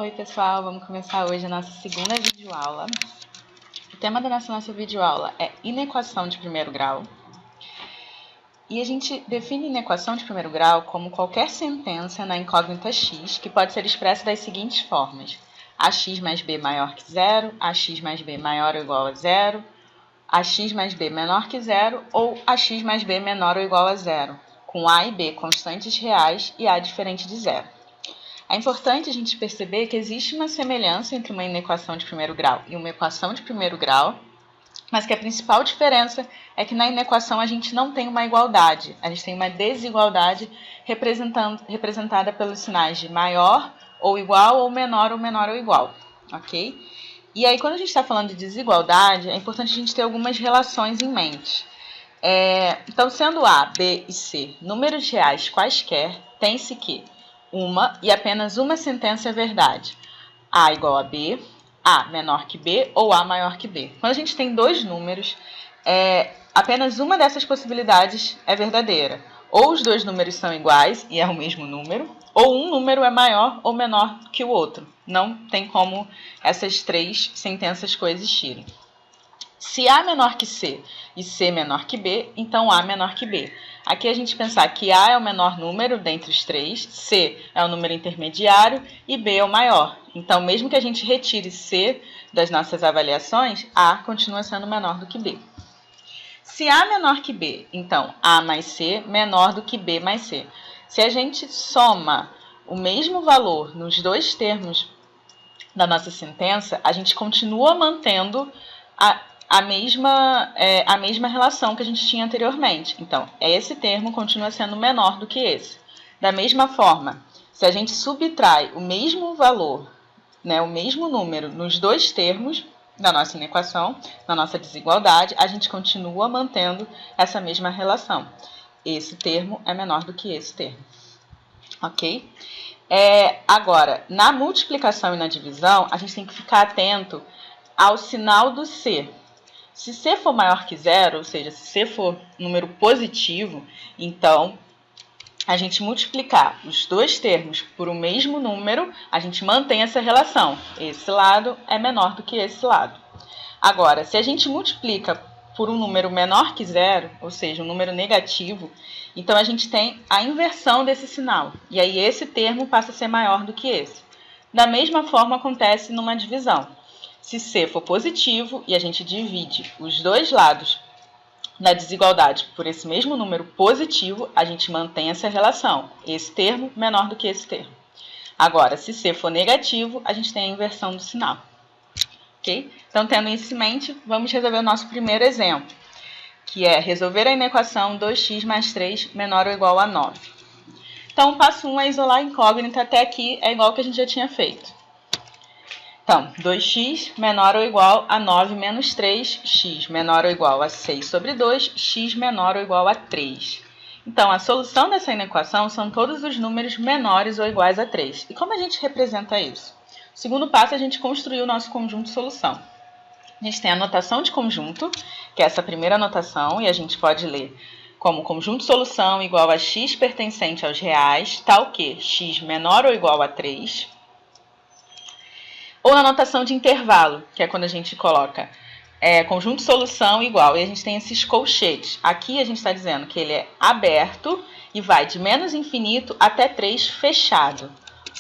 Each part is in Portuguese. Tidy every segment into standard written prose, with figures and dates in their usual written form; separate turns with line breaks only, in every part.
Oi pessoal, vamos começar hoje a nossa segunda videoaula. O tema da nossa videoaula é inequação de primeiro grau. E a gente define inequação de primeiro grau como qualquer sentença na incógnita x que pode ser expressa das seguintes formas: ax mais b maior que zero, ax mais b maior ou igual a zero, ax mais b menor que zero ou ax mais b menor ou igual a zero, com a e b constantes reais e a diferente de zero. É importante a gente perceber que existe uma semelhança entre uma inequação de primeiro grau e uma equação de primeiro grau, mas que a principal diferença é que na inequação a gente não tem uma igualdade, a gente tem uma desigualdade representada pelos sinais de maior ou igual ou menor ou igual, ok? E aí, quando a gente está falando de desigualdade, é importante a gente ter algumas relações em mente. Então, sendo A, B e C números reais quaisquer, tem-se que uma e apenas uma sentença é verdade: A igual a B, A menor que B ou A maior que B. Quando a gente tem dois números, apenas uma dessas possibilidades é verdadeira. Ou os dois números são iguais e é o mesmo número, ou um número é maior ou menor que o outro. Não tem como essas três sentenças coexistirem. Se A menor que C e C menor que B, então A menor que B. Aqui a gente pensar que A é o menor número dentre os três, C é o número intermediário e B é o maior. Então, mesmo que a gente retire C das nossas avaliações, A continua sendo menor do que B. Se A menor que B, então A mais C menor do que B mais C. Se a gente soma o mesmo valor nos dois termos da nossa sentença, a gente continua mantendo a mesma relação que a gente tinha anteriormente. Então, esse termo continua sendo menor do que esse. Da mesma forma, se a gente subtrai o mesmo valor, o mesmo número nos dois termos da nossa inequação, na nossa desigualdade, a gente continua mantendo essa mesma relação. Esse termo é menor do que esse termo. Ok? Agora, na multiplicação e na divisão, a gente tem que ficar atento ao sinal do C. Se C for maior que zero, ou seja, se C for número positivo, então a gente multiplicar os dois termos por o mesmo número, a gente mantém essa relação. Esse lado é menor do que esse lado. Agora, se a gente multiplica por um número menor que zero, ou seja, um número negativo, então a gente tem a inversão desse sinal. E aí esse termo passa a ser maior do que esse. Da mesma forma acontece numa divisão. Se C for positivo e a gente divide os dois lados da desigualdade por esse mesmo número positivo, a gente mantém essa relação. Esse termo menor do que esse termo. Agora, se C for negativo, a gente tem a inversão do sinal. Ok? Então, tendo isso em mente, vamos resolver o nosso primeiro exemplo, que é resolver a inequação 2x mais 3 menor ou igual a 9. Então, o passo 1 é isolar a incógnita. Até aqui é igual ao que a gente já tinha feito. Então, 2x menor ou igual a 9 menos 3, x menor ou igual a 6 sobre 2, x menor ou igual a 3. Então, a solução dessa inequação são todos os números menores ou iguais a 3. E como a gente representa isso? O segundo passo é a gente construir o nosso conjunto de solução. A gente tem a notação de conjunto, que é essa primeira notação, e a gente pode ler como conjunto de solução igual a x pertencente aos reais, tal que x menor ou igual a 3. Ou na notação de intervalo, que é quando a gente coloca conjunto de solução igual, e a gente tem esses colchetes. Aqui a gente está dizendo que ele é aberto e vai de menos infinito até 3 fechado.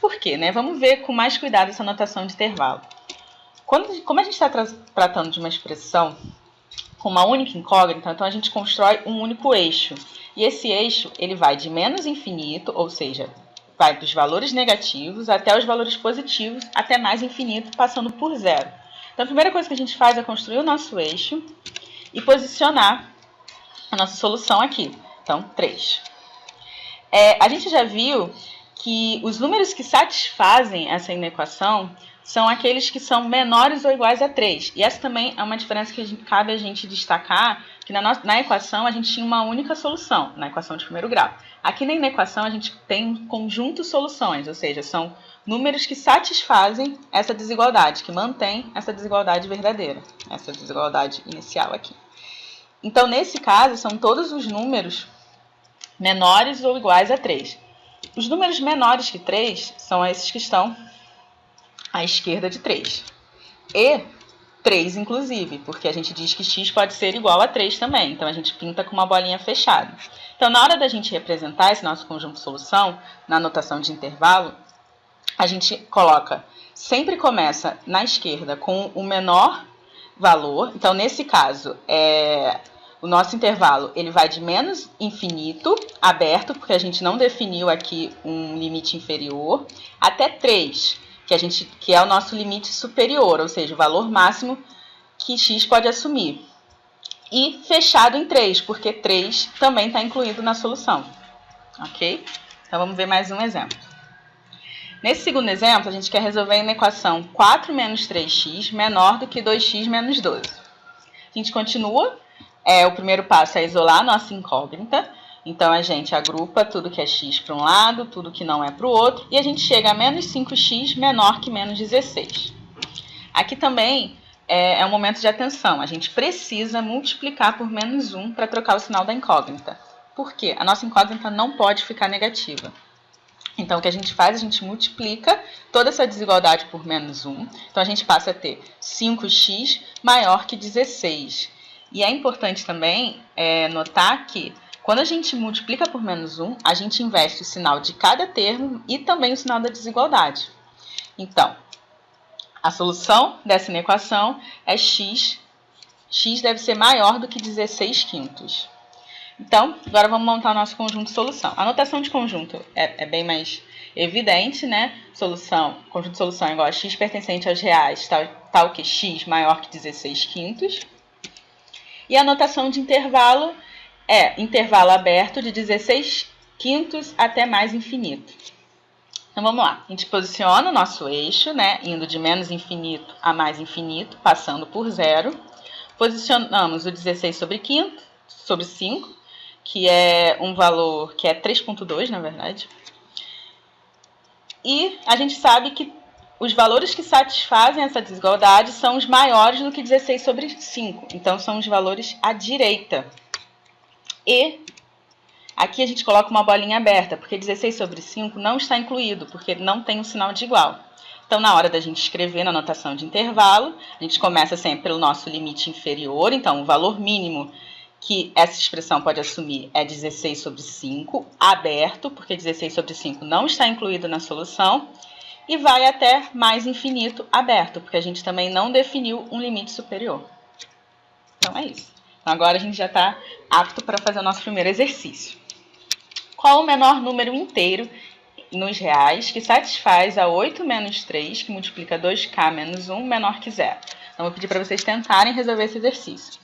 Por quê? Vamos ver com mais cuidado essa notação de intervalo. Como a gente está tratando de uma expressão com uma única incógnita, então a gente constrói um único eixo. E esse eixo ele vai de menos infinito, ou seja, vai dos valores negativos até os valores positivos, até mais infinito, passando por zero. Então, a primeira coisa que a gente faz é construir o nosso eixo e posicionar a nossa solução aqui. Então, 3. A gente já viu que os números que satisfazem essa inequação são aqueles que são menores ou iguais a 3. E essa também é uma diferença que cabe a gente destacar, que na equação a gente tinha uma única solução, na equação de primeiro grau. Aqui na inequação a gente tem um conjunto de soluções, ou seja, são números que satisfazem essa desigualdade, que mantém essa desigualdade verdadeira, essa desigualdade inicial aqui. Então, nesse caso, são todos os números menores ou iguais a 3. Os números menores que 3 são esses que estão à esquerda de 3. E 3, inclusive, porque a gente diz que x pode ser igual a 3 também. Então, a gente pinta com uma bolinha fechada. Então, na hora da gente representar esse nosso conjunto de solução, na notação de intervalo, a gente coloca, sempre começa na esquerda com o menor valor. Então, nesse caso, o nosso intervalo ele vai de menos infinito, aberto, porque a gente não definiu aqui um limite inferior, até 3, que é o nosso limite superior, ou seja, o valor máximo que x pode assumir. E fechado em 3, porque 3 também está incluído na solução. Ok? Então, vamos ver mais um exemplo. Nesse segundo exemplo, a gente quer resolver uma equação 4 menos 3x menor do que 2x menos 12. A gente continua. O primeiro passo é isolar a nossa incógnita. Então, a gente agrupa tudo que é x para um lado, tudo que não é para o outro. E a gente chega a menos 5x menor que menos 16. Aqui também é um momento de atenção. A gente precisa multiplicar por menos 1 para trocar o sinal da incógnita. Por quê? A nossa incógnita não pode ficar negativa. Então, o que a gente faz? A gente multiplica toda essa desigualdade por menos 1. Então, a gente passa a ter 5x maior que 16. E é importante também notar que, quando a gente multiplica por menos 1, a gente inverte o sinal de cada termo e também o sinal da desigualdade. Então, a solução dessa equação é x. X deve ser maior do que 16 quintos. Então, agora vamos montar o nosso conjunto de solução. A notação de conjunto é bem mais evidente, né? Conjunto de solução é igual a x pertencente aos reais, tal que x maior que 16 quintos. E a notação de intervalo é intervalo aberto de 16 quintos até mais infinito. Então, vamos lá. A gente posiciona o nosso eixo, né? Indo de menos infinito a mais infinito, passando por 0. Posicionamos o 16 sobre 5, que é um valor que é 3,2, na verdade. E a gente sabe que os valores que satisfazem essa desigualdade são os maiores do que 16 sobre 5. Então, são os valores à direita. E aqui a gente coloca uma bolinha aberta, porque 16 sobre 5 não está incluído, porque não tem um sinal de igual. Então, na hora da gente escrever na notação de intervalo, a gente começa sempre pelo nosso limite inferior. Então, o valor mínimo que essa expressão pode assumir é 16 sobre 5, aberto, porque 16 sobre 5 não está incluído na solução, e vai até mais infinito, aberto, porque a gente também não definiu um limite superior. Então, é isso. Então, agora a gente já está apto para fazer o nosso primeiro exercício. Qual o menor número inteiro nos reais que satisfaz a 8 menos 3, que multiplica 2k menos 1, menor que 0? Então, vou pedir para vocês tentarem resolver esse exercício.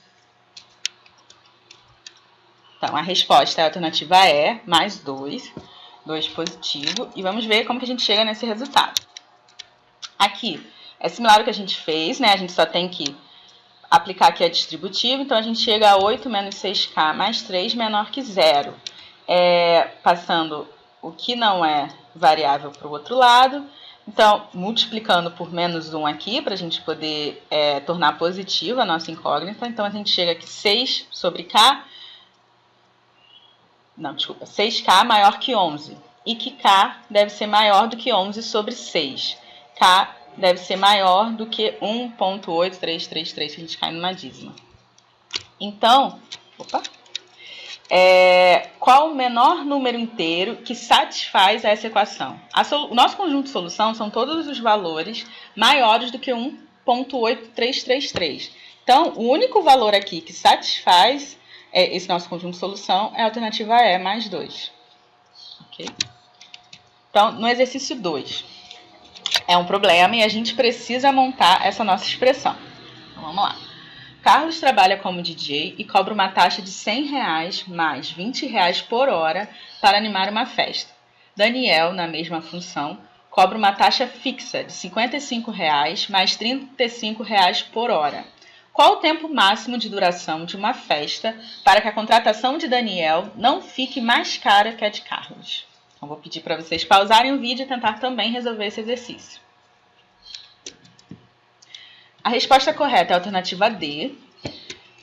Então, a resposta é a alternativa E, mais 2 positivo, e vamos ver como que a gente chega nesse resultado. Aqui, é similar ao que a gente fez, né? A gente só tem que aplicar aqui a distributiva, então a gente chega a 8 menos 6k mais 3 menor que 0. Passando o que não é variável para o outro lado, então multiplicando por menos 1 aqui, para a gente poder tornar positiva a nossa incógnita, então a gente chega aqui 6 sobre k, 6k maior que 11. E que k deve ser maior do que 11 sobre 6. K deve ser maior do que 1,8333, que a gente cai numa dízima. Então, qual o menor número inteiro que satisfaz essa equação? O nosso conjunto de solução são todos os valores maiores do que 1,8333. Então, o único valor aqui que satisfaz esse nosso conjunto de solução é a alternativa E, mais 2. Ok? Então, no exercício 2, é um problema e a gente precisa montar essa nossa expressão. Então, vamos lá. Carlos trabalha como DJ e cobra uma taxa de R$100 mais R$20 por hora para animar uma festa. Daniel, na mesma função, cobra uma taxa fixa de R$55 mais R$35 por hora. Qual o tempo máximo de duração de uma festa para que a contratação de Daniel não fique mais cara que a de Carlos? Então, vou pedir para vocês pausarem o vídeo e tentar também resolver esse exercício. A resposta correta é a alternativa D.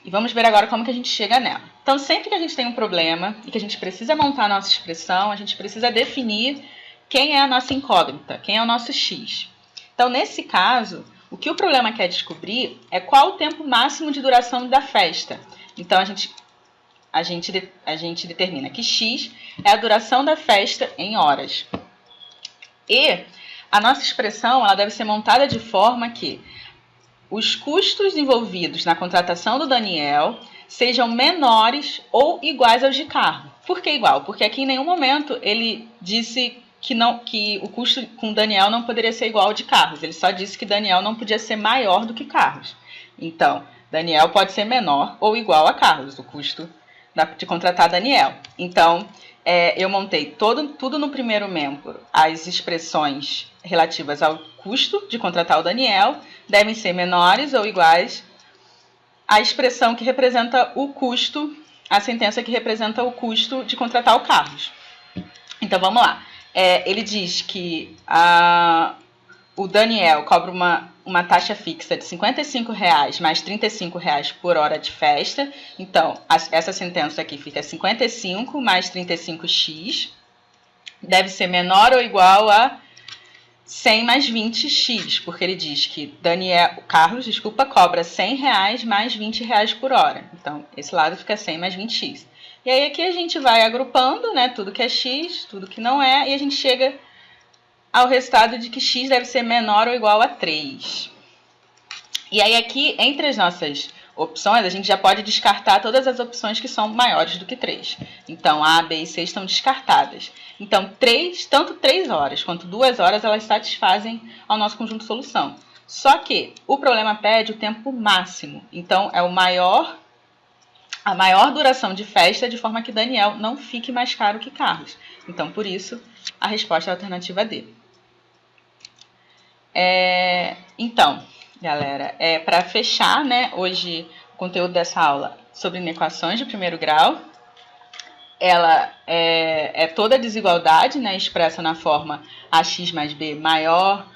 E vamos ver agora como que a gente chega nela. Então, sempre que a gente tem um problema e que a gente precisa montar a nossa expressão, a gente precisa definir quem é a nossa incógnita, quem é o nosso x. Então, nesse caso, o que o problema quer descobrir é qual o tempo máximo de duração da festa. Então, a gente determina que x é a duração da festa em horas. E a nossa expressão ela deve ser montada de forma que os custos envolvidos na contratação do Daniel sejam menores ou iguais aos de Carlos. Por que igual? Porque aqui em nenhum momento ele disse que o custo com Daniel não poderia ser igual ao de Carlos. Ele só disse que Daniel não podia ser maior do que Carlos. Então, Daniel pode ser menor ou igual a Carlos, o custo de contratar Daniel. Então, eu montei tudo no primeiro membro. As expressões relativas ao custo de contratar o Daniel devem ser menores ou iguais à expressão que representa o custo, a sentença que representa o custo de contratar o Carlos. Então, vamos lá. Ele diz que o Daniel cobra uma taxa fixa de R$55 mais R$35 por hora de festa. Então, essa sentença aqui fica 55 mais 35x. Deve ser menor ou igual a 100 mais 20x, porque ele diz que Carlos cobra R$100 mais R$20 por hora. Então, esse lado fica 100 mais 20x. E aí aqui a gente vai agrupando, né, tudo que é x, tudo que não é, e a gente chega ao resultado de que x deve ser menor ou igual a 3. E aí aqui, entre as nossas opções, a gente já pode descartar todas as opções que são maiores do que 3. Então, A, B e C estão descartadas. Então, tanto 3 horas quanto 2 horas, elas satisfazem ao nosso conjunto de solução. Só que o problema pede o tempo máximo. Então, é a maior duração de festa, de forma que Daniel não fique mais caro que Carlos. Então, por isso, a resposta é a alternativa D. Então, galera, para fechar, né, hoje o conteúdo dessa aula sobre inequações de primeiro grau, ela é toda a desigualdade, né, expressa na forma ax mais b maior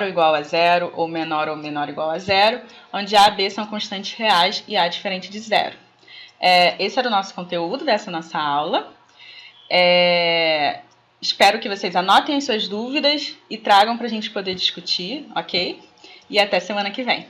ou igual a zero, ou menor ou igual a zero, onde a e b são constantes reais e a diferente de zero. Esse era o nosso conteúdo dessa nossa aula. Espero que vocês anotem as suas dúvidas e tragam para a gente poder discutir, ok? E até semana que vem.